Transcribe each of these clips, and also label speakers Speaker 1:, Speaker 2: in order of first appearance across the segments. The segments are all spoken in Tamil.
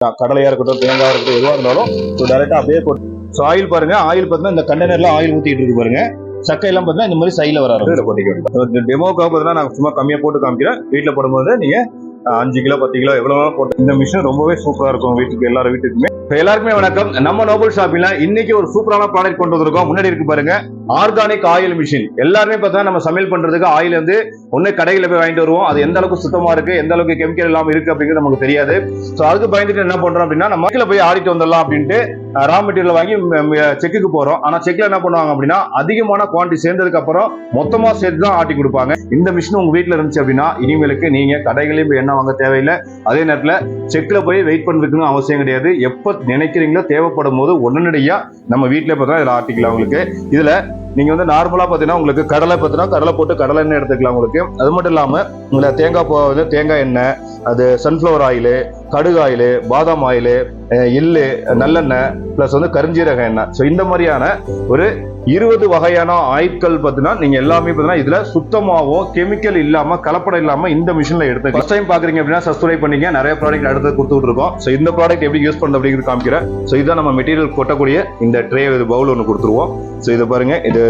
Speaker 1: கடலையா இருக்கட்டும், தேங்காய் இருக்கட்டும், எதுவாக இருந்தாலும் டைரக்டா அப்படியே போட்டு. ஸோ ஆயில் பாருங்க, ஆயில் பார்த்தீங்கன்னா இந்த கண்டெய்னர்ல ஆயில் ஊத்திட்டு இருக்கு பாருங்க. சக்கையெல்லாம் பார்த்தீங்கன்னா இந்த மாதிரி சைடில் வர ஆரம்பிச்சு போட்டிக்க. டெமோக்காக பார்த்தீங்கன்னா நான் சும்மா கம்மியாக போட்டு காமிக்கிறேன். வீட்டில் போடும்போது நீங்க 5 கிலோ 10 கிலோ எவ்வளவு போட்டு. இந்த மிஷின் ரொம்பவே சூப்பரா இருக்கும் வீட்டுக்கு, எல்லாரும் வீட்டுக்குமே. எல்லாருக்குமே வணக்கம். நம்ம நோபல் ஷாப்பிங்ல இன்னைக்கு ஒரு சூப்பரான ப்ராடக்ட் கொண்டு வந்திருக்கோம். முன்னாடி இருக்கு பாருங்க, ஆர்கானிக் ஆயில் மிஷின். எல்லாருமே பார்த்தா நம்ம சமையல் பண்றதுக்கு ஆயில் வந்து ஒண்ணு கடையில போய் வாங்கிட்டு வருவோம். அது எந்த அளவுக்கு சுத்தமா இருக்கு, எந்த அளவுக்கு கெமிக்கல் இல்லாம இருக்கு அப்படிங்கிறது நமக்கு தெரியாது. ஸோ அதுக்கு பயந்துட்டு என்ன பண்றோம் அப்படின்னா, நம்ம மக்கள போய் ஆடிட்டு வந்துடலாம் அப்படின்ட்டு ரா மெட்டீரியல் வாங்கி செக்குக்கு போறோம். ஆனா செக்ல என்ன பண்ணுவாங்க அப்படின்னா, அதிகமான குவான்டிட்டி சேர்ந்ததுக்கு அப்புறம் மொத்தமா சேர்த்து தான் ஆட்டி கொடுப்பாங்க. இந்த மிஷின் உங்க வீட்டுல இருந்துச்சு அப்படின்னா, இனிமேலுக்கு நீங்க கடைகளையும் போய் எண்ணெய் வாங்க தேவையில்லை. அதே நேரத்துல செக்ல போய் வெயிட் பண்றதுக்குன்னு அவசியம் கிடையாது. எப்ப நினைக்கிறீங்களோ தேவைப்படும் போது உடனடியா நம்ம வீட்டுல பார்த்தா இதுல ஆட்டிக்கலாம். உங்களுக்கு இதுல நீங்க வந்து நார்மலா பாத்தீங்கன்னா உங்களுக்கு கடலை பார்த்தீங்கன்னா கடலை போட்டு கடலை எண்ணெய் எடுத்துக்கலாம் உங்களுக்கு. அது மட்டும் இல்லாம உங்களை தேங்காய் எண்ணெய், அது சன்ஃபிளவர் ஆயிலு, கடுகு ஆயிலு, பாதாம் ஆயிலு, எள்ளு, நல்லெண்ணெய், பிளஸ் வந்து கரிஞ்சீரக எண்ணெய். ஸோ இந்த மாதிரியான ஒரு 20 வகையான ஆயில்கள் பார்த்தீங்கன்னா நீங்க எல்லாமே பார்த்தீங்கன்னா இதுல சுத்தமாகவும் கெமிக்கல் இல்லாம கலப்படம் இல்லாம இந்த மிஷின்ல எடுத்து. ஃபர்ஸ்ட் டைம் பாக்குறீங்க அப்படின்னா சப்ஸ்கிரைப் பண்ணிக்க. நிறைய ப்ராடக்ட் அடுத்து கொடுத்துட்டு இருக்கோம். ஸோ இந்த ப்ராடக்ட் எப்படி யூஸ் பண்றது அப்படிங்கிறது காமிக்கிறேன். ஸோ இதுதான் நம்ம மெட்டீரியல் கொட்டக்கூடிய இந்த ட்ரே, பவுல் ஒன்று கொடுத்துருவோம். ஸோ இதை பாருங்க, இது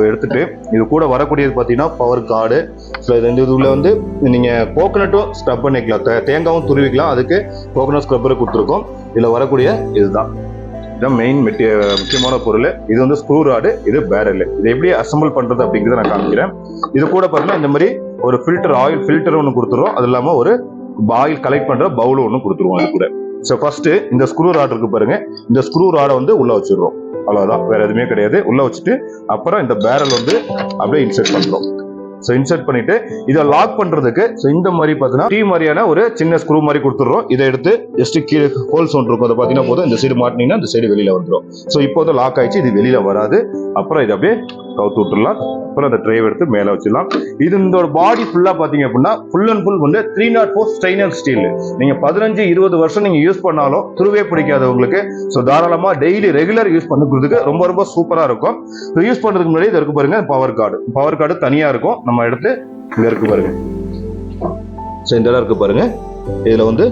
Speaker 1: எடுத்துட்டு இது கூட வரக்கூடியது பார்த்தீங்கன்னா பவர் கார்டு. ஸோ இதுல வந்து நீங்க கோகனட்டும் ஸ்க்ரப் பண்ணிக்கலாம், தேங்காவும் துருவிக்கலாம். அதுக்கு கோகனட் ஸ்க்ரப்பர் கொடுத்துருக்கோம். இதுல வரக்கூடிய இதுதான் மெயின் முக்கியமான பொருள். இது வந்து ஸ்க்ரூ ராடு, இது பேரல். இது எப்படி அசம்பிள் பண்றது அப்படிங்கிறத நான் காமிக்கிறேன். இது கூட பாத்தீங்கன்னா இந்த மாதிரி ஒரு ஃபில்டர், ஆயில் ஃபில்டர் ஒன்று கொடுத்துருவோம். அது இல்லாம ஒரு ஆயில் கலெக்ட் பண்ற பவுல் ஒன்று கொடுத்துருவோம் அது கூட. ஸோ ஃபர்ஸ்ட் இந்த ஸ்க்ரூ ராட் இருக்கு பாருங்க, இந்த ஸ்க்ரூ ராடை வந்து உள்ள வச்சிடுறோம். அவ்வளவுதான், வேற எதுவுமே கிடையாது. உள்ள வச்சுட்டு அப்புறம் இந்த பேரல் வந்து அப்படியே இன்சர்ட் பண்றோம். ஸோ இன்சர்ட் பண்ணிட்டு இதை லாக் பண்றதுக்கு இந்த மாதிரி பார்த்தீங்கன்னா டீ மாதிரியான ஒரு சின்ன ஸ்க்ரூ மாதிரி கொடுத்துடுறோம். இதை எடுத்து ஜஸ்ட் கீழே ஹோல்ஸ் ஒன்று இருக்கும், அதை பார்த்தீங்கன்னா போதும். இந்த சைடு மாட்டினீங்கன்னா இந்த சைடு வெளியில வந்துடும். ஸோ இப்போ வந்து லாக் ஆயிடுச்சு, இது வெளியில வராது. அப்புறம் இதை அப்படியே கவுத்து விட்டுடலாம். அப்புறம் அந்த ட்ரைவ் எடுத்து மேலே வச்சிடலாம். இது இந்த பாடி ஃபுல்லா பாத்தீங்க அப்படின்னா ஃபுல் அண்ட் ஃபுல் வந்து 304 ஸ்டெயின்லெஸ் ஸ்டீல். நீங்க 15-20 வருஷம் நீங்க யூஸ் பண்ணாலும் துருவே பிடிக்காது உங்களுக்கு. ஸோ தாராளமா டெய்லி ரெகுலர் யூஸ் பண்ணுறதுக்கு ரொம்ப ரொம்ப சூப்பரா இருக்கும். யூஸ் பண்றதுக்கு முன்னாடி இது இருக்கு பாருங்க, பவர் கார்டு தனியா இருக்கும். நம்ம எடுத்து இங்க இருக்கு பாருங்க, சென்டரா இருக்கு பாருங்க. இதுல வந்து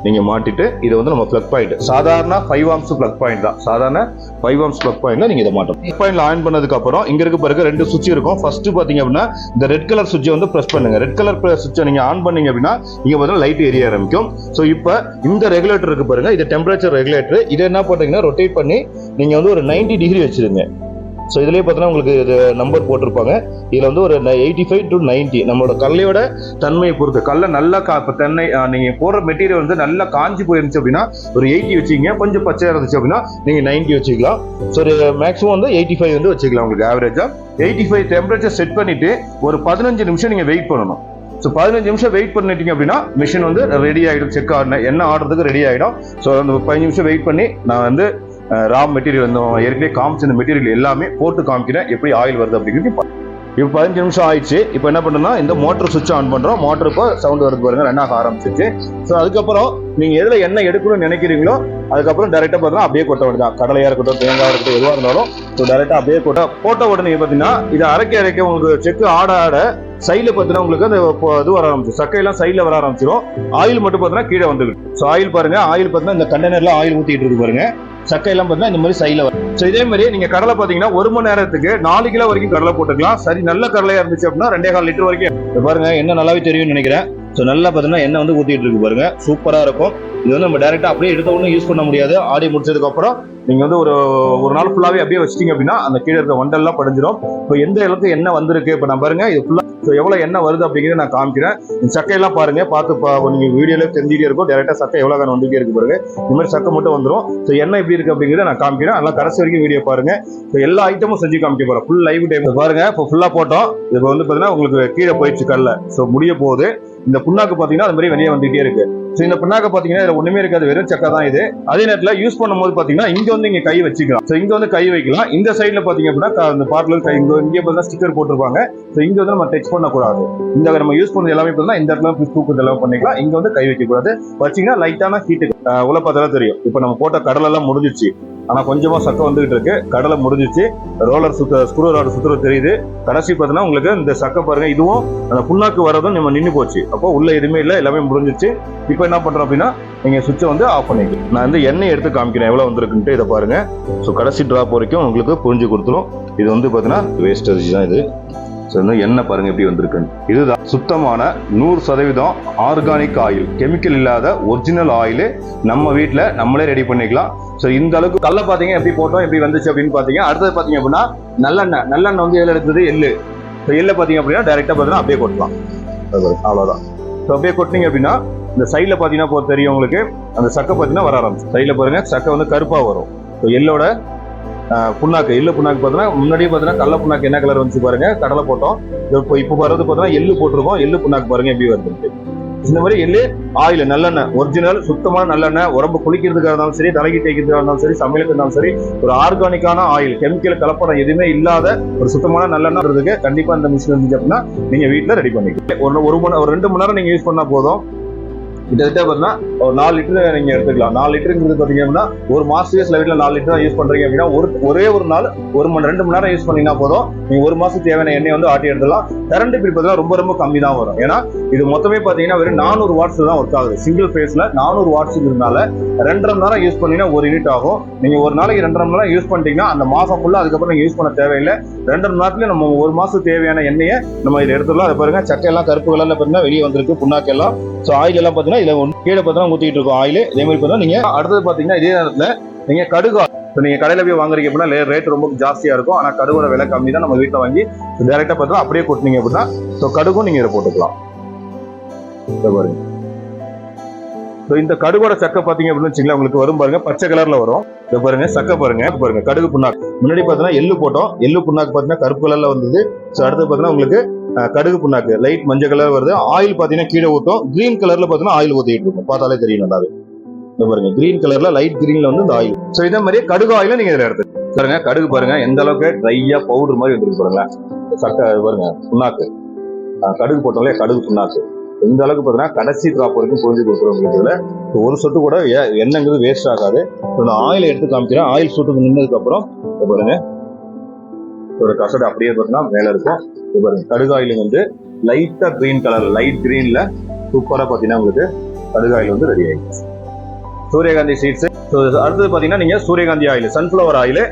Speaker 1: நீங்க மாட்டிட்டு இதை வந்து நம்ம பிளக் பாயிண்ட், சாதாரண 5 ஆம்ஸ் பிளக் பாயிண்ட் தான். சாதாரண 5 ஆம்ஸ் பிளக் பாயிண்ட்ல நீங்க இதை மாட்டோம். பிளக் பாயிண்ட்ல ஆன் பண்ணதுக்கு அப்புறம் இங்க இருக்கு பாருங்க 2 சுவிட்ச் இருக்கும். ஃபர்ஸ்ட் பாத்தீங்க அப்படின்னா இந்த ரெட் கலர் சுவிட்சை வந்து பிரஸ் பண்ணுங்க. ரெட் கலர் சுவிட்சை நீங்க ஆன் பண்ணீங்க அப்படின்னா இங்க பார்த்தீங்கன்னா லைட் எரிய ஆரம்பிக்கும். ஸோ இப்போ இந்த ரெகுலேட்டர் இருக்கு பாருங்க, இது டெம்பரேச்சர் ரெகுலேட்டர். இதை என்ன பண்றீங்கன்னா ரொட்டேட் பண்ணி நீங்க வந்து ஒரு 90 டிகிரி வச்சிருங்க. ஸோ இதுலேயே பார்த்தீங்கன்னா உங்களுக்கு இது நம்பர் போட்டிருப்பாங்க. இதில் வந்து ஒரு 85 to 90 நம்மளோட கல்லையோட தன்மையை பொறுத்து. கல்லை நல்லா தென்னை நீங்கள் போடுற மெட்டீரியல் வந்து நல்லா காஞ்சி போயிருந்துச்சு அப்படின்னா ஒரு 80 வச்சுக்கிங்க. கொஞ்சம் பச்சையாக இருந்துச்சு அப்படின்னா நீங்கள் 90 வச்சுக்கலாம். ஸோ ஒரு மேக்ஸிமம் வந்து 85 வந்து வச்சுக்கலாம். உங்களுக்கு ஆவரேஜாக 85 டெம்பரேச்சர் செட் பண்ணிட்டு ஒரு 15 நிமிஷம் நீங்கள் வெயிட் பண்ணணும். ஸோ 15 நிமிஷம் வெயிட் பண்ணிட்டீங்க அப்படின்னா மிஷின் வந்து ரெடி ஆகிடும். செக் ஆடணும், என்ன ஆடுறதுக்கு ரெடி ஆகிடும். ஸோ அந்த 15 நிமிஷம் வெயிட் பண்ணி நான் வந்து ரா மெட்டீரியல் வந்து ஏற்கனவே காமிச்சு இந்த மெட்டீரியல் எல்லாமே போட்டு காமிக்கிறேன் எப்படி ஆயில் வருது அப்படிங்கிறது. இப்போ 15 நிமிஷம் ஆயிடுச்சு. இப்போ என்ன பண்ணணும்னா இந்த மோட்டர் சுவிட்ச் ஆன் பண்றோம். மோட்டர் இப்போ சவுண்ட் வருது பாருங்க, ரன் ஆக ஆரம்பிச்சிச்சு. ஸோ அதுக்கப்புறம் நீங்க எதுல எண்ணெய் எடுக்கணும்னு நினைக்கிறீங்களோ அதுக்கப்புறம் டைரக்டா பார்த்தீங்கன்னா அப்படியே கொட்ட வேண்டியதான். கடலையா இருக்கட்டும், தேங்காய் இருக்கட்டும், எதுவாக இருந்தாலும் ஸோ டைரக்டா அப்படியே போட்ட உடனே பார்த்தீங்கன்னா இதை அரைக்க உங்களுக்கு செக்கு ஆட சைட்ல பார்த்தீங்கன்னா உங்களுக்கு அந்த இது வர ஆரம்பிச்சு, சக்கையெல்லாம் சைட்ல வர ஆரம்பிச்சிடும். ஆயில் மட்டும் பார்த்தீங்கன்னா கீழே வந்துருக்கு. ஸோ ஆயில் பாருங்க, ஆயில் பார்த்தீங்கன்னா இந்த கண்டெய்னர்ல ஆயில் ஊத்திட்டு இருக்கு பாருங்க. சக்கையெல்லாம் பார்த்தீங்கன்னா இந்த மாதிரி சைட்ல வரும். ஸோ இதே மாதிரி நீங்க கடலை பார்த்தீங்கன்னா 1 மணி நேரத்துக்கு 4 கிலோ வரைக்கும் கடலை போட்டுக்கலாம். சரி, நல்ல கடலையா இருந்துச்சு அப்படின்னா 2.25 லிட்டர் வரைக்கும். பாருங்க என்ன நல்லாவே தெரியும்னு நினைக்கிறேன். ஸோ நல்லா பார்த்தீங்கன்னா எண்ணெய் வந்து ஊத்திட்டு இருக்கு பாருங்க, சூப்பரா இருக்கும். இது வந்து நம்ம டைரக்டா அப்படியே எடுத்த உடனே யூஸ் பண்ண முடியாது. ஆடி முடிச்சதுக்கு அப்புறம் நீங்க வந்து ஒரு நாள் ஃபுல்லாவே அப்படியே வச்சிட்டீங்க அப்படின்னா அந்த கீழே இருக்க வண்டெல்லாம் படிஞ்சிடும். இப்போ எந்த அளவுக்கு எண்ணெய் வந்திருக்கு இப்போ நான் பாருங்க, இது ஃபுல்லா எவ்வளவு எண்ணெய் வருது அப்படிங்கிறத நான் காமிக்கிறேன். சக்கையெல்லாம் பாருங்க, பார்த்து நீங்க வீடியோல தெரிஞ்சுட்டே இருக்கும். டேரக்டா சக்கை எவ்வளவு வந்துட்டே இருக்கு பாருங்க, இந்த மாதிரி சக்கை மட்டும் வந்துடும். ஸோ எண்ணெய் எப்படி இருக்கு அப்படிங்கிறத நான் காமிக்கிறேன். அதெல்லாம் கடைசி வரைக்கும் வீடியோ பாருங்க. எல்லா ஐட்டமும் செஞ்சு காமிக்க போறேன். ஃபுல் லைவ் டைம் பாருங்க. இப்போ ஃபுல்லா போட்டோம். இப்போ வந்து பாத்தீங்கன்னா உங்களுக்கு கீழே போயிடுச்சு கல்ல. ஸோ முடிய போகுது. இந்த புண்ணாக்கு பாத்தீங்கன்னா அது மாதிரி வெளியே வந்துட்டே இருக்கு. ஸோ இந்த புண்ணாக்க பாத்தீங்கன்னா இதுல ஒண்ணுமே இருக்காது, வெறும் சக்கை தான் இது. அதே நேரத்தில் யூஸ் பண்ணும்போது பாத்தீங்கன்னா இங்க வந்து இங்க கை வச்சுக்கலாம். ஸோ இங்க வந்து கை வைக்கலாம். இந்த சைட்ல பாத்தீங்க அப்படின்னா இந்த பார்ட்ல இங்கே பார்த்தீங்கன்னா ஸ்டிக்கர் போட்டிருப்பாங்க. ஸோ இங்க வந்து நம்ம டச் பண்ணக்கூடாது. இந்த நம்ம யூஸ் பண்ணது எல்லாமே பார்த்தீங்கன்னா இந்த இடத்துல தூக்குறது எல்லாம் பண்ணிக்கலாம். இங்க வந்து கை வைக்க கூடாது. வச்சீங்கன்னா லைட்டான ஹீட்டு உள்ள பார்த்தாலும் தெரியும். இப்போ நம்ம போட்ட கடலை எல்லாம் முடிஞ்சிச்சு. ஆனா கொஞ்சமா சக்கை வந்துகிட்டு இருக்கு. கடலை முடிஞ்சிச்சு, ரோலர் ஸ்க்ரூ ராடு சுத்துறது தெரியுது. கடைசி பார்த்தீங்கன்னா உங்களுக்கு இந்த சக்கை பாருங்க, இதுவும் அந்த புண்ணாக்கு வரதும் நம்ம நின்று போச்சு. அப்போ உள்ள எதுவுமே இல்லை, எல்லாமே முடிஞ்சிச்சு. இப்போ என்ன பண்றோம் அப்படின்னா நீங்க சுவிட்சை வந்து ஆஃப் பண்ணிக்கலாம். நான் வந்து எண்ணெய் எடுத்து காமிக்கிறேன் எவ்வளவு வந்திருக்குன்ட்டு. இதை பாருங்க. ஸோ கடைசி டிராப் வரைக்கும் உங்களுக்கு புரிஞ்சு கொடுத்துரும். இது வந்து பார்த்தீங்கன்னா வேஸ்டேஜ் தான் இது. எண்ணெய் பாருங்க எப்படி வந்திருக்கு. இதுதான் சுத்தமான 100% ஆர்கானிக் ஆயில், கெமிக்கல் இல்லாத ஒரிஜினல் ஆயில். நம்ம வீட்டில் நம்மளே ரெடி பண்ணிக்கலாம். ஸோ இந்த அளவுக்கு கல்ல பாத்தீங்க எப்படி போட்டோம் எப்படி வந்துச்சு அப்படின்னு பாத்தீங்க. அடுத்தது பாத்தீங்க அப்படின்னா நல்லெண்ணெய் வந்து எதில் எடுத்தது எள்ளு. ஸோ எள்ளு பாத்தீங்க அப்படின்னா டைரக்டா பார்த்தீங்கன்னா அப்படியே கொட்டலாம். அவ்வளோதான். ஸோ அப்படியே கொட்டினீங்க அப்படின்னா இந்த சைடில் பார்த்தீங்கன்னா தெரியும் உங்களுக்கு, அந்த சக்கை பார்த்தீங்கன்னா வர ஆரம்பிச்சு. சைடில் பாருங்க சக்கை வந்து கருப்பாக வரும். ஸோ எள்ளோட புண்ணாக்கு, எள்ளு புண்ணாக்கு பார்த்தீங்கன்னா முன்னாடியே பார்த்தீங்கன்னா கடலை புண்ணாக்கு என்ன கலர் வந்துச்சு பாருங்க, கடலை போட்டோம். இப்போ வர்றது பார்த்தீங்கன்னா எள்ளு போட்டிருக்கோம். எள்ளு புண்ணாக்கு பாருங்க எப்படி வருது. இந்த மாதிரி எள்ளு ஆயில், நல்லெண்ணெய், ஒரிஜினல் சுத்தமான நல்லெண்ணெய். உடம்பு குளிக்கிறதுக்காக இருந்தாலும் சரி, தலைக்கு தேய்க்கிறதுக்காக இருந்தாலும் சரி, சமையலுக்கு இருந்தாலும் சரி, ஒரு ஆர்கானிக்கான ஆயில், கெமிக்கல் கலப்படம் எதுவுமே இல்லாத ஒரு சுத்தமான நல்லெண்ணெய் கண்டிப்பா இந்த மிஷின் இருந்துச்சு அப்படின்னா நீங்க வீட்டில் ரெடி பண்ணிக்கலாம். ஒரு 2 மணி நேரம் நீங்க யூஸ் பண்ணா போதும். கிட்டத்தட்ட பார்த்தீங்கன்னா ஒரு 4 லிட்டர் நீங்க எடுத்துக்கலாம். 4 லிட்டருங்கிறது பார்த்தீங்க அப்படின்னா ஒரு மாசத்துக்கு சில வீட்டில் 4 லிட்டர் யூஸ் பண்றீங்க அப்படின்னா ஒரே ஒரு நாள் 2 மணி நேரம் யூஸ் பண்ணீங்கன்னா போதும். நீங்க ஒரு மாசத்துக்கு தேவையான எண்ணெய் வந்து ஆட்டி எடுத்துலாம். கரண்ட் பில் பார்த்தீங்கன்னா ரொம்ப கம்மி தான் வரும். ஏன்னா இது மொத்தமே பார்த்தீங்கன்னா வெறும் 400 வாட்ஸ் தான் ஒர்க் ஆகுது. சிங்கிள் ஃபேஸ்ல 400 வாட்ஸ் இருந்தால 2.5 மணி நேரம் யூஸ் பண்ணீங்கன்னா 1 யூனிட் ஆகும். நீங்க ஒரு நாளைக்கு 2.5 மணி நேரம் யூஸ் பண்ணிட்டீங்கன்னா அந்த மாசம் ஃபுல்லா அதுக்கப்புறம் நீங்க யூஸ் பண்ண தேவையில்லை. 2.5 மணி நேரத்துல நம்ம ஒரு மாசத்துக்கு தேவையான எண்ணெயை நம்ம இதை எடுத்துடலாம். அதை பாருங்க சக்கை எல்லாம் கருப்பு கலர்ல பார்த்தீங்கன்னா வெளியே வந்திருக்கு, புண்ணாக்கு எல்லாம். ஸோ ஆயில் எல்லாம் பார்த்தீங்கன்னா இதுல கீழே பார்த்தீங்கன்னா ஊத்திட்டு இருக்கும் ஆயில். இதே மாதிரி பார்த்தீங்கன்னா நீங்க அடுத்தது பார்த்தீங்கன்னா இதே நேரத்துல நீங்க கடுகு, நீங்க கடையில போய் வாங்குறீங்க அப்படின்னா ரேட் ரொம்ப ஜாஸ்தியா இருக்கும். ஆனா கடுகோட விலை கம்மி தான். நம்ம வீட்டில் வாங்கி டைரக்டா பார்த்தா அப்படியே கொட்டினீங்க அப்படின்னா ஸோ கடுகும் நீங்க இதை போட்டுக்கலாம். பாருங்க. ஸோ இந்த கடுகோட சக்கை பார்த்தீங்க அப்படின்னு வச்சுங்களேன், உங்களுக்கு வரும் பாருங்க, பச்சை கலர்ல வரும். இதை பாருங்க சக்கை பாருங்க கடுகு புண்ணாக்கு. முன்னாடி பார்த்தீங்கன்னா எள்ளு போட்டோம், எள்ளு புண்ணாக்கு பார்த்தீங்கன்னா கருப்பு கலர்ல வந்தது. ஸோ அடுத்து பார்த்தீங்கன்னா உங்களுக்கு கடுகு புண்ணாக்கு லைட் மஞ்சள் கலர் வருது. ஆயில் பார்த்தீங்கன்னா கீழே ஊற்றும். கிரீன் கலர்ல பார்த்தீங்கன்னா ஆயில் ஊத்திட்டு இருக்கும், பார்த்தாலே தெரியும் நல்லாவே. பாருங்க கிரீன் கலர்ல லைட் கிரீன்ல வந்து இந்த ஆயில். ஸோ இதே மாதிரி கடுகு ஆயில நீங்க இதில் எடுத்து பாருங்க. கடுகு பாருங்க எந்த அளவுக்கு ட்ரையா பவுடர் மாதிரி வந்துருக்கு பாருங்க. சக்கை பாருங்க புண்ணாக்கு, கடுகு போட்டாலே கடுகு புண்ணாக்கு இந்த அளவுக்கு பார்த்தீங்கன்னா கடைசி டிராப் வரைக்கும் புரிஞ்சு கொடுத்துருவோம். ஒரு சொட்டு கூட எண்ணெய்ங்கிறது வேஸ்ட் ஆகாது. ஆயிலை எடுத்து காமிக்கிறேன். ஆயில் சொட்டு நின்றதுக்கு அப்புறம் பாருங்க ஒரு கசடு அப்படியே பார்த்தீங்கன்னா மேல இருக்கும். பாருங்க கடுகு ஆயில் வந்து லைட்டா கிரீன் கலர், லைட் கிரீன்ல சூப்பரா பார்த்தீங்கன்னா உங்களுக்கு கடுகு ஆயில் வந்து ரெடி ஆயிடுச்சு. சூரியகாந்தி சீட்ஸ். அடுத்தது பார்த்தீங்கன்னா நீங்க சூரியகாந்தி ஆயில், சன்ஃபிளவர் ஆயில்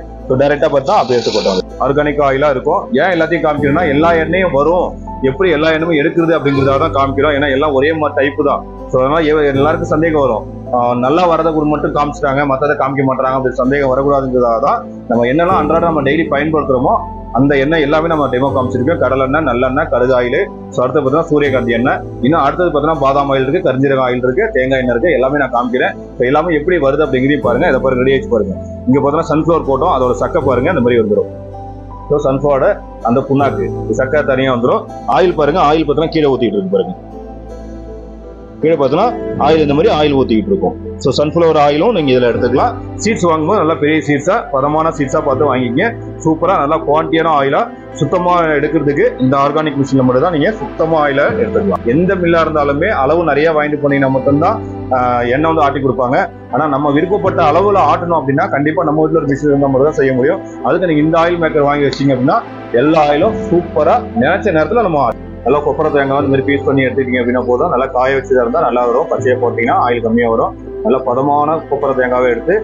Speaker 1: டைரக்டா பார்த்தா அப்படியே எடுத்து போட்டாங்க. ஆர்கானிக் ஆயிலா இருக்கும். ஏன் எல்லாத்தையும் காமிக்கிறோம்னா எல்லா எண்ணெயும் வரும், எப்படி எல்லா எண்ணெயும் எடுக்கிறது அப்படிங்கிறதாக தான் காமிக்கிறோம். ஏன்னா எல்லாம் ஒரே மாதிரி டைப்பு தான். ஸோ அதனால எல்லாருக்கும் சந்தேகம் வரும், நல்லா வரதை மட்டும் காமிச்சிட்டாங்க மற்றதை காமிக்க மாட்டாங்க அப்படி சந்தேகம் வரக்கூடாதுங்கிறதாக தான் நம்ம என்னெல்லாம் அன்றாட நம்ம டெய்லி பயன்படுத்துறோமோ அந்த எண்ணெய் எல்லாமே நம்ம டெமோ காமிச்சிருக்கோம். கடலெண்ணெய், நல்லெண்ணெய், கடுகு ஆயில். ஸோ அடுத்து பார்த்தீங்கன்னா சூரியகாந்தி எண்ணெய். இன்னும் அடுத்தது பார்த்தீங்கன்னா பாதாம் ஆயில் இருக்கு, கரிஞ்சீரக ஆயில் இருக்கு, தேங்காய் எண்ணெய் இருக்கு. எல்லாமே நான் காமிக்கிறேன். இப்போ எல்லாமே எப்படி வருது அப்படிங்கிறதையும் பாருங்க. இதை பாருங்க ரெடி ஆச்சு பாருங்க. இங்க பார்த்தீங்கன்னா சன்ஃபிளவர் போட்டோம், அதோட சக்கை பாருங்க இந்த மாதிரி வந்துடும். ஸோ சன்ஃபிளவரோட அந்த புண்ணாக்கு சக்கை தனியாக வந்துடும். ஆயில் பாருங்க, ஆயில் பார்த்தீங்கன்னா கீழே ஊற்றிட்டு இருக்கு பாருங்க. கீழே பார்த்தீங்கன்னா ஆயில் இந்த மாதிரி ஆயில் ஊற்றிக்கிட்டு இருக்கும். ஸோ சன்ஃபிளவர் ஆயிலும் நீங்கள் இதில் எடுத்துக்கலாம். சீட்ஸ் வாங்கும்போது நல்லா பெரிய சீட்ஸாக பதமான சீட்ஸாக பார்த்து வாங்கிக்க. சூப்பராக நல்லா குவான்டிட்டியான ஆயிலாக சுத்தமாக எடுக்கிறதுக்கு இந்த ஆர்கானிக் மிஷினில் மட்டும் தான் நீங்கள் சுத்தமாக ஆயிலை எடுத்துக்கலாம். எந்த மில்லாக இருந்தாலுமே அளவு நிறைய வாங்கிட்டு போனீங்கன்னா மட்டும்தான் எண்ணெய் வந்து ஆட்டி கொடுப்பாங்க. ஆனால் நம்ம விருப்பப்பட்ட அளவில் ஆட்டணும் அப்படின்னா கண்டிப்பாக நம்ம வீட்டில் ஒரு மிஷின் இருந்தால் மட்டும் தான் செய்ய முடியும். அதுக்கு நீங்கள் இந்த ஆயில் மேக்கர் வாங்கி வச்சிங்க அப்படின்னா எல்லா ஆயிலும் சூப்பராக நினைச்ச நேரத்தில் நம்ம நல்லா கொப்பரை தேங்காய் இந்த மாதிரி பீஸ் பண்ணி எடுத்துக்கிங்க அப்படின்னா போதும். நல்லா காய வச்சுதான் இருந்தால் நல்லா வரும். பச்சையை போட்டிங்கன்னா ஆயில் கம்மியாக வரும். நல்லா பதமான கொப்பரை தேங்காவை எடுத்து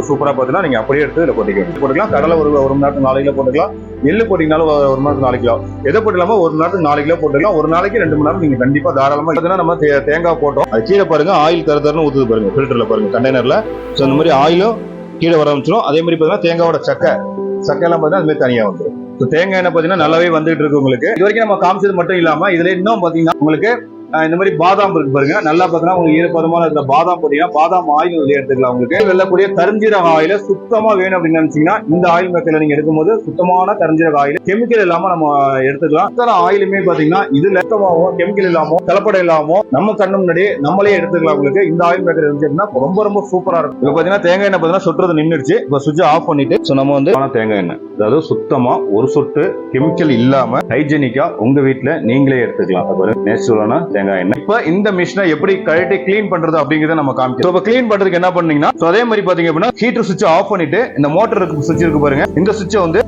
Speaker 1: சூப்பராக பார்த்தீங்கன்னா நீங்கள் அப்படியே எடுத்து இதில் போட்டுக்கலாம். கடலை ஒரு மணி நேரத்துக்கு 4 கிலோ போட்டுக்கலாம். எள்ளு போட்டிங்கனாலும் 1 மணி நேரத்துக்கு 4 கிலோ. எதை போட்டுலாமோ 1 மணி நேரத்துக்கு 4 கிலோ போட்டுக்கலாம். ஒரு நாளைக்கு 2 மணி நேரம் நீங்கள் கண்டிப்பாக தாராளமாக பார்த்தீங்கன்னா நம்ம தேங்காய் போட்டோம். அது கீழே பாருங்க ஆயில் தருன்னு ஊற்றுது பாருங்க ஃபில்டரில் பாருங்க கண்டெய்னரில். ஸோ இந்த மாதிரி ஆயிலும் கீழே வர ஆரம்பிச்சிடும். அதே மாதிரி பார்த்தீங்கன்னா தேங்காயோட சக்கையெல்லாம் பார்த்தீங்கன்னா அது மாதிரி தனியாக வந்துடும். தேங்காய் எண்ணெய் பார்த்தீங்கன்னா நல்லாவே வந்துட்டு இருக்கு உங்களுக்கு. இது வரைக்கும் நம்ம காமிச்சது மட்டும் இல்லாம இதுல இன்னும் பாத்தீங்கன்னா உங்களுக்கு இந்த மாதிரி பாதாம் இருக்கு பாருங்க. நல்லா பாத்தீங்கன்னா உங்களுக்கு ஈரப்பதமான இதுல பாதாம் போட்டீங்கன்னா பாதாம் ஆயில் வெளியே எடுத்துக்கலாம். உங்களுக்கு வெள்ளக்கூடிய கரிஞ்சீரக ஆயில சுத்தமா வேணும் அப்படின்னு நினைச்சீங்கன்னா இந்த ஆயில் மேக்கர்ல நீங்க எடுக்கும்போது சுத்தமான கரிஞ்சீரக ஆயில் கெமிக்கல் இல்லாம நம்ம எடுத்துக்கலாம். அத்தனை ஆயிலுமே பாத்தீங்கன்னா இதுல சுத்தமாவோ கெமிக்கல் இல்லாமோ கலப்படம் இல்லாமோ நம்ம கண்ணு முன்னாடி நம்மளே எடுத்துக்கலாம். உங்களுக்கு இந்த ஆயில் மேக்கர் இருந்துச்சுன்னா ரொம்ப சூப்பரா இருக்கும். இப்ப பாத்தீங்கன்னா தேங்காய் எண்ணெய் பாத்தீங்கன்னா சுற்றுறது நின்றுச்சு. இப்ப சுவிட்ச் ஆஃப் பண்ணிட்டு நம்ம வந்து தேங்காய் எண்ணெய் அதாவது சுத்தமா ஒரு சொட்டு கெமிக்கல் இல்லாம ஹைஜெனிக்கா உங்க வீட்டுல நீங்களே எடுத்துக்கலாம். நேச்சுரலான தேங்காய் தேங்காய் எண்ணெய். இப்ப இந்த மிஷினை எப்படி கழட்டி கிளீன் பண்றது அப்படிங்கறத நம்ம காமிக்கிறோம். இப்ப கிளீன் பண்றதுக்கு என்ன பண்ணீங்கன்னா, அதே மாதிரி பாத்தீங்க அப்படின்னா ஹீட்டர் சுவிட்ச் ஆஃப் பண்ணிட்டு இந்த மோட்டர் சுவிட்ச் இருக்கு பாருங்க, இந்த சுவிட்சை வந்து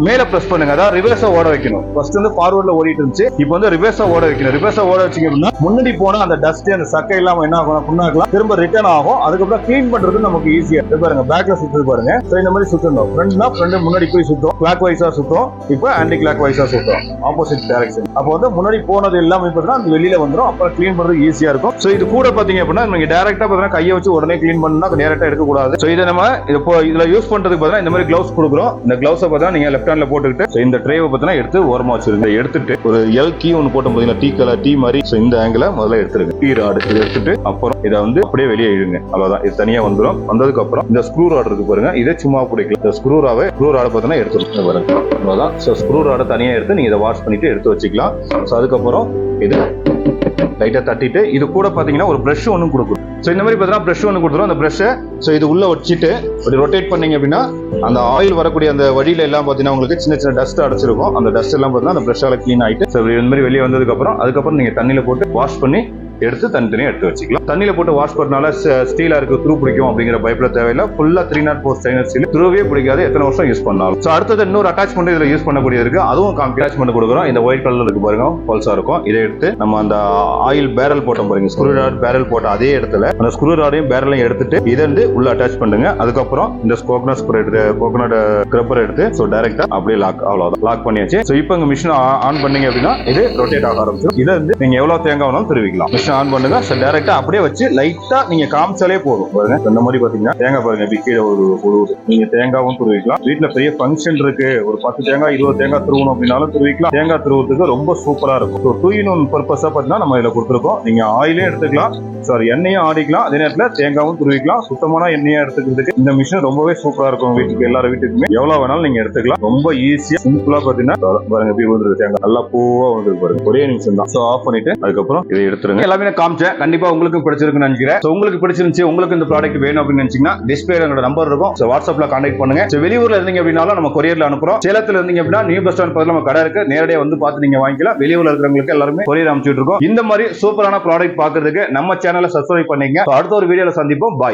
Speaker 1: மேல பிரஸ் பண்ணுங்க. அதாவது ரிவர்ஸா ஓட வைக்கணும். ஃபர்ஸ்ட் வந்து ஃபார்வர்ட்ல ஓடிட்டு இருந்துச்சு, இப்போ வந்து ரிவர்ஸா ஓட வைக்கணும். ரிவர்ஸா ஓட வச்சீங்க அப்படின்னா முன்னாடி போன அந்த டஸ்ட் அந்த சக்கை எல்லாம் என்ன ஆகும், புண்ணாக்கலாம் திரும்ப ரிட்டர்ன் ஆகும். அதுக்கப்புறம் கிளீன் பண்றது நமக்கு ஈஸியா பாருங்க. பேக்ல சுத்து பாருங்க, இந்த மாதிரி சுத்தணும். ஃப்ரண்ட்னா ஃப்ரண்ட் முன்னாடி போய் சுத்தும், கிளாக் வைஸா சுத்தும். இப்போ ஆன்டி கிளாக் வைஸா சுத்தும், ஆப்போசிட் டைரக்ஷன். அப்போ வந்து முன்னாடி போனது எல்லாமே பார்த்தீங்கன்னா அந்த வெளியில வந்துடும். அப்புறம் கிளீன் பண்றது ஈஸியா இருக்கும். சோ இது கூட பாத்தீங்க அப்படின்னா நீங்க டைரக்டா பாத்தீங்கன்னா கையை வச்சு உடனே கிளீன் பண்ணா டைரக்டா எடுக்க கூடாது. சோ இதை நம்ம இப்போ இதுல யூஸ் பண்றதுக்கு பார்த்தீங்கன்னா இந்த மாதிரி கிளவுஸ் கொடுக்குறோம். இந்த கிளவுஸை பார்த்தா நீங்க லெஃப்ட் ஹேண்ட்ல போட்டுக்கிட்டு இந்த ட்ரேவை பார்த்தீங்கன்னா எடுத்து ஓரமா வச்சிருங்க. எடுத்துட்டு ஒரு எல் கீ ஒன்று போட்டோம் பாத்தீங்கன்னா, டீ கலர் டீ மாதிரி. சோ இந்த ஆங்கில முதல்ல எடுத்துருங்க. டீ ராடு இதை எடுத்துட்டு அப்புறம் இதை வந்து அப்படியே வெளியே இழுங்க. அவ்வளவுதான், இது தனியா வந்துடும். வந்ததுக்கு அப்புறம் இந்த ஸ்க்ரூ ராடு இருக்கு பாருங்க, இதை சும்மா பிடிக்கலாம். இந்த ஸ்க்ரூ ராடை பார்த்தீங்கன்னா எடுத்துருங்க பாருங்க. அவ்வளவுதான். சோ ஸ்க்ரூ ராடை தனியா எடுத்து நீங்க இதை வாஷ் பண்ணிட்டு எடுத்து வச்சுக்கலாம். சோ அதுக்கப்புறம் இது லைட்டா தட்டிட்டு இது கூட பாத்தீங்கன்னா ஒரு பிரஷ் ஒன்று கொடுக்கும். சோ இந்த மாதிரி பாத்தீங்கன்னா பிரஷ் ஒன்று கொடுத்துரும். அந்த பிரஷ் சோ இது உள்ள வச்சுட்டு அப்படி ரொட்டேட் பண்ணீங்க அப்படின்னா அந்த ஆயில் வரக்கூடிய அந்த வழியில எல்லாம் பாத்தீங்கன்னா உங்களுக்கு சின்ன சின்ன டஸ்ட் அடைச்சிருக்கும். அந்த டஸ்ட் எல்லாம் பாத்தீங்கன்னா அந்த பிரஷால கிளீன் ஆயிட்டு இந்த மாதிரி வெளியே வந்ததுக்கு அதுக்கப்புறம் நீங்க தண்ணியில போட்டு வாஷ் பண்ணி எடுத்து தனித்தனியா எடுத்து வச்சுக்கலாம். தண்ணியில போட்டு வாஷ் பண்ணனால ஸ்டீலா இருக்கு த்ரூ பிடிக்கும் அப்படிங்கிற பயப்பட தேவையில்லை. ஃபுல்லா 304 ஸ்டெயின்லெஸ் ஸ்டீல் த்ரூவே பிடிக்காது, எத்தனை வருஷம் யூஸ் பண்ணாலும். சோ அடுத்தது இன்னொரு அட்டாச்மெண்ட் இதுல யூஸ் பண்ணக்கூடியது இருக்கு, அதுவும் அட்டாச்மெண்ட் கொடுக்குறோம். இந்த ஒயிட் கலர்ல இருக்கு பாருங்க, பல்சா இருக்கும். இதை எடுத்து நம்ம அந்த ஆயில் பேரல் போட்டோம் பாருங்க, ஸ்க்ரூ ராட் பேரல் போட்ட அதே இடத்துல அந்த ஸ்க்ரூ ராடையும் பேரலையும் எடுத்துட்டு இதை வந்து உள்ள அட்டாச் பண்ணுங்க. அதுக்கப்புறம் இந்த கோகனட் ஸ்க்ரப்பர் எடுத்து சோ டைரக்டா அப்படியே லாக், அவ்வளவுதான், லாக் பண்ணியாச்சு. சோ இப்போ உங்க மிஷின் ஆன் பண்ணீங்க அப்படின்னா இது ரொட்டேட் ஆக ஆரம்பிச்சிடும். இதை வந்து நீங்க எவ்வளவு தேங்காய் வேணாலும் திருவிக்கலாம். ஆன் பண்ணுங்க. டைரக்டா அப்படியே வச்சு லைட்டா நீங்க காமிச்சாலே போதும் பாருங்க. இந்த மாதிரி பாத்தீங்கன்னா தேங்காய் பாருங்க கீழே ஒரு நீங்க தேங்காவும் துருவிக்கலாம். வீட்டுல பெரிய ஃபங்க்ஷன் இருக்கு, ஒரு 10 தேங்காய் 20 தேங்காய் துருவணும் அப்படின்னாலும் துருவிக்கலாம். தேங்காய் துருவத்துக்கு ரொம்ப சூப்பரா இருக்கும். டூ இன் ஒன் பர்பஸா பாத்தீங்கன்னா நம்ம இதுல கொடுத்துருக்கோம். நீங்க ஆயிலே எடுத்துக்கலாம், சாரி எண்ணெயும் ஆடிக்கலாம், அதே நேரத்துல தேங்காவும் துருவிக்கலாம். சுத்தமான எண்ணெயா எடுத்துக்கிறதுக்கு இந்த மிஷின் ரொம்பவே சூப்பரா இருக்கும். வீட்டுக்கு எல்லாரும் வீட்டுக்குமே எவ்வளவு வேணாலும் நீங்க எடுத்துக்கலாம். ரொம்ப ஈஸியா சிம்பிளா பாத்தீங்கன்னா பாருங்க எப்படி வந்துருக்கு தேங்காய் நல்லா பூவா வந்துருக்கு பாருங்க. ஒரே நிமிஷம் தான். ஆஃப் பண்ணிட்டு அதுக்கப்புறம் இதை எடுத்துருங்க. எல்லாமே காமிச்சேன். கண்டிப்பா உங்களுக்கு பிடிச்சிருக்குன்னு நினைக்கிறேன். உங்களுக்கு பிடிச்சிருந்துச்சு, உங்களுக்கு இந்த ப்ராடக்ட் வேணும் அப்படின்னு நினைச்சீங்கன்னா டிஸ்பிளேல என்னோட நம்பர் இருக்கும், வாட்ஸ்அப்ல கான்டாக்ட் பண்ணுங்க. வெளியூர்ல இருந்தீங்க அப்படின்னாலும் நம்ம கொரியர்ல அனுப்புறோம். சேலத்துல இருந்தீங்க அப்படின்னா நியூ பஸ் ஸ்டாண்ட் பக்கத்துல நம்ம கடை இருக்கு, நேரடியா வந்து பார்த்து நீங்க வாங்கிக்கலாம். வெளியூர்ல இருக்கிறவங்களுக்கு எல்லாருமே கொரியர் அனுப்பிச்சுட்டு இருக்கோம். இந்த மாதிரி சூப்பரான ப்ராடக்ட் பாக்குறதுக்கு நம்ம சேனலை சப்ஸ்கிரைப் பண்ணீங்க. அடுத்த ஒரு வீடியோல சந்திப்போம். பாய்.